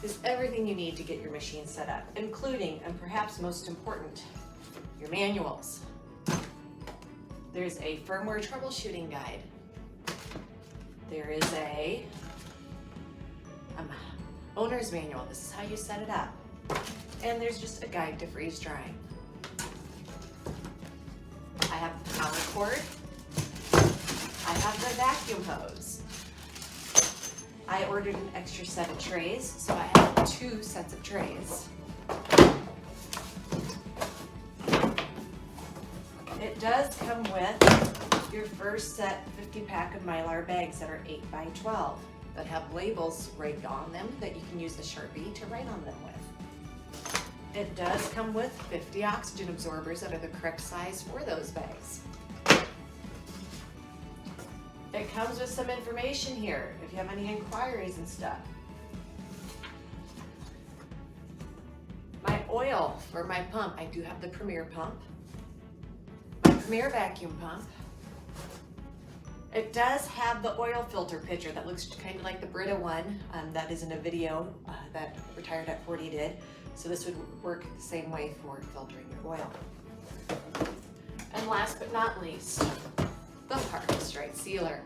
is everything you need to get your machine set up, including, and perhaps most important, your manuals. There's a firmware troubleshooting guide. There is a owner's manual. This is how you set it up. And there's just a guide to freeze drying. I have the power cord. I have the vacuum hose. I ordered an extra set of trays, so I have 2 sets of trays. It does come with your first set 50-pack of Mylar bags that are 8 by 12 that have labels right on them that you can use the Sharpie to write on them with. It does come with 50 oxygen absorbers that are the correct size for those bags. It comes with some information here if you have any inquiries and stuff. My oil for my pump, I do have the Premier pump. My Premier vacuum pump. It does have the oil filter pitcher that looks kind of like the Brita one that is in a video that Retired at 40 did. So this would work the same way for filtering your oil. And last but not least, the Harvest Right sealer.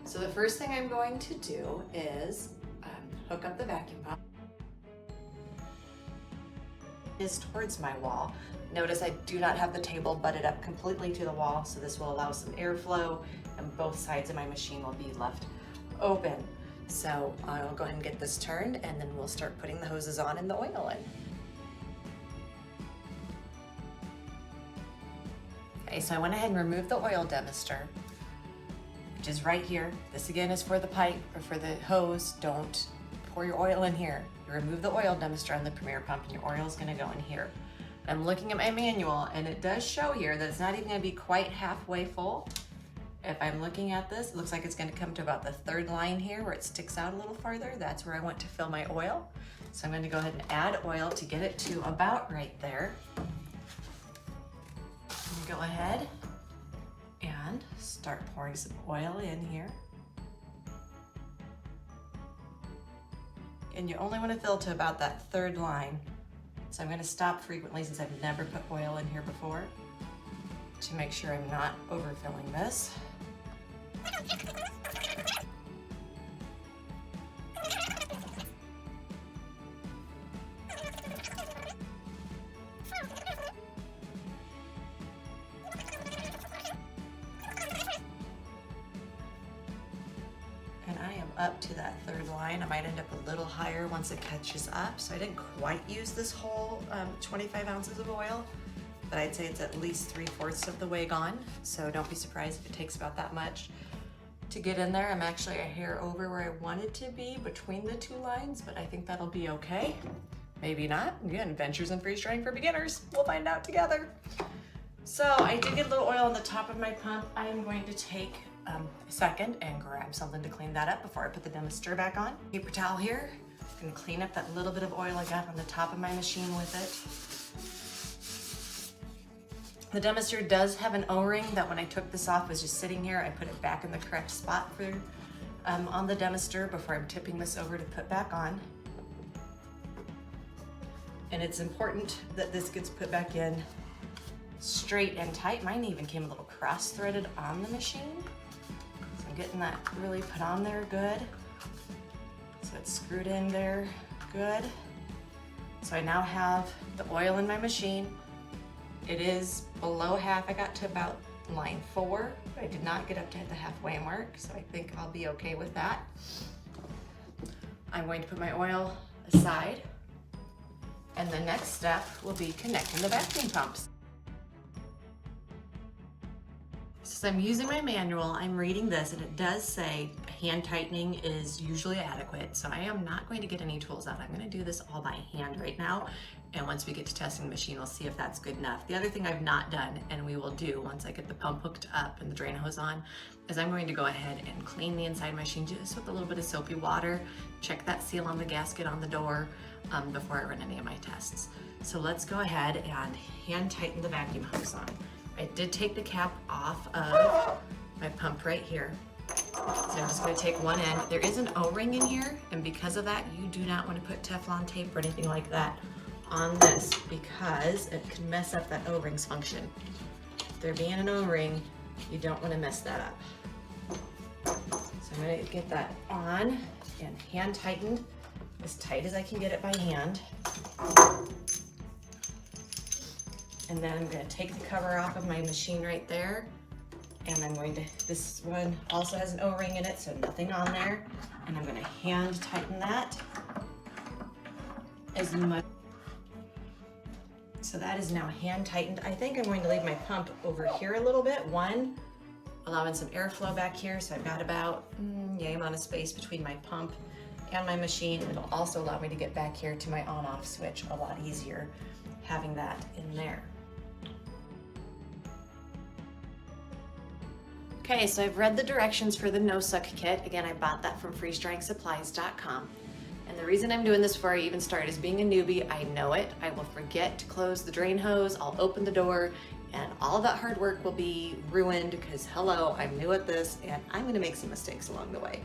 So the first thing I'm going to do is hook up the vacuum pump. Is towards my wall. Notice I do not have the table butted up completely to the wall, so this will allow some airflow and both sides of my machine will be left open. So I'll go ahead and get this turned and then we'll start putting the hoses on and the oil in. Okay, so I went ahead and removed the oil demister, which is right here. This again is for the pipe or for the hose. Don't pour your oil in here. You remove the oil demister on the Premier pump and your oil is gonna go in here. I'm looking at my manual and it does show here that it's not even gonna be quite halfway full. If I'm looking at this, it looks like it's gonna come to about the 3rd line here where it sticks out a little farther. That's where I want to fill my oil. So I'm gonna go ahead and add oil to get it to about right there. Go ahead and start pouring some oil in here. And you only want to fill to about that 3rd line. So I'm going to stop frequently since I've never put oil in here before to make sure I'm not overfilling this. Up to that 3rd line. I might end up a little higher once it catches up. So I didn't quite use this whole 25 ounces of oil, but I'd say it's at least 3/4 of the way gone. So don't be surprised if it takes about that much to get in there. I'm actually a hair over where I wanted to be between the 2 lines, but I think that'll be okay. Maybe not. Again, Adventures in Freeze Drying for Beginners. We'll find out together. So I did get a little oil on the top of my pump. I am going to take a second and grab something to clean that up before I put the demister back on. Paper towel here, and clean up that little bit of oil I got on the top of my machine with it. The demister does have an O-ring that when I took this off was just sitting here. I put it back in the correct spot for on the demister before I'm tipping this over to put back on. And it's important that this gets put back in straight and tight. Mine even came a little cross-threaded on the machine. Getting that really put on there good. So it's screwed in there good. So I now have the oil in my machine. It is below half. I got to about line 4. I did not get up to the halfway mark, so I think I'll be okay with that. I'm going to put my oil aside, and the next step will be connecting the vacuum pumps. So I'm using my manual, I'm reading this, and it does say hand tightening is usually adequate. So I am not going to get any tools out. I'm going to do this all by hand right now. And once we get to testing the machine, we'll see if that's good enough. The other thing I've not done, and we will do once I get the pump hooked up and the drain hose on, is I'm going to go ahead and clean the inside machine just with a little bit of soapy water, check that seal on the gasket on the door before I run any of my tests. So let's go ahead and hand tighten the vacuum hose on. I did take the cap off of my pump right here. So I'm just going to take one end. There is an O-ring in here, and because of that, you do not want to put Teflon tape or anything like that on this because it can mess up that O-ring's function. There being an O-ring, you don't want to mess that up. So I'm going to get that on and hand tightened as tight as I can get it by hand. And then I'm going to take the cover off of my machine right there. And I'm going to, this one also has an O-ring in it, so nothing on there. And I'm going to hand tighten that as much. So that is now hand tightened. I think I'm going to leave my pump over here a little bit. One, allowing some airflow back here. So I've got about yay amount of space between my pump and my machine. It'll also allow me to get back here to my on-off switch a lot easier having that in there. Okay, so I've read the directions for the no-suck kit. Again, I bought that from freezedryingsupplies.com. And the reason I'm doing this before I even start is being a newbie, I know it. I will forget to close the drain hose, I'll open the door, and all that hard work will be ruined because hello, I'm new at this and I'm gonna make some mistakes along the way.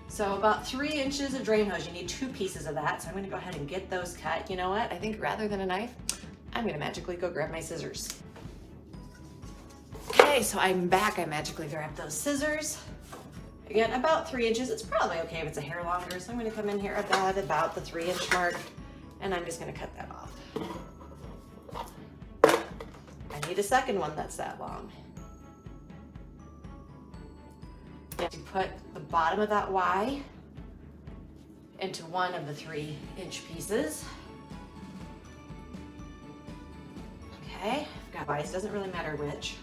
So about 3 inches of drain hose, you need 2 pieces of that. So I'm gonna go ahead and get those cut. You know what, I think rather than a knife, I'm gonna magically go grab my scissors. Okay, so I'm back. I magically grabbed those scissors. Again, about 3 inches. It's probably okay if it's a hair longer. So I'm going to come in here about the 3-inch mark, and I'm just going to cut that off. I need a second one that's that long. You have to put the bottom of that Y into one of the 3-inch pieces. Okay, I've got Y's. Doesn't really matter which.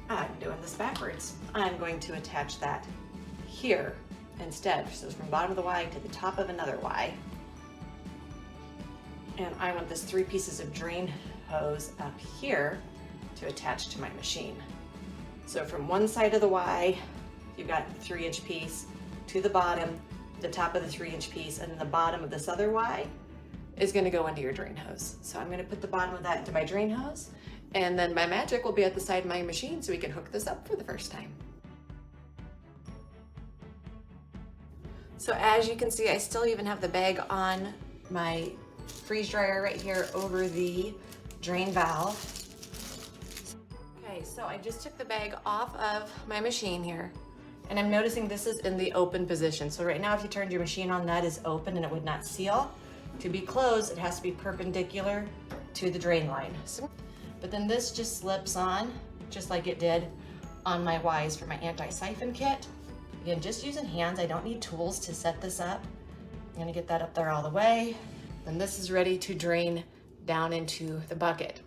I'm doing this backwards. I'm going to attach that here instead. So it's from bottom of the Y to the top of another Y. And I want this 3 pieces of drain hose up here to attach to my machine. So from one side of the Y, you've got the 3-inch piece to the bottom, the top of the 3-inch piece, and then the bottom of this other Y is going to go into your drain hose. So I'm going to put the bottom of that into my drain hose. And then my magic will be at the side of my machine so we can hook this up for the first time. So as you can see, I still even have the bag on my freeze dryer right here over the drain valve. Okay, so I just took the bag off of my machine here, and I'm noticing this is in the open position. So right now, if you turned your machine on, that is open and it would not seal. To be closed, it has to be perpendicular to the drain line. But then this just slips on, just like it did on my Ys for my anti-siphon kit. Again, just using hands, I don't need tools to set this up. I'm gonna get that up there all the way. Then this is ready to drain down into the bucket.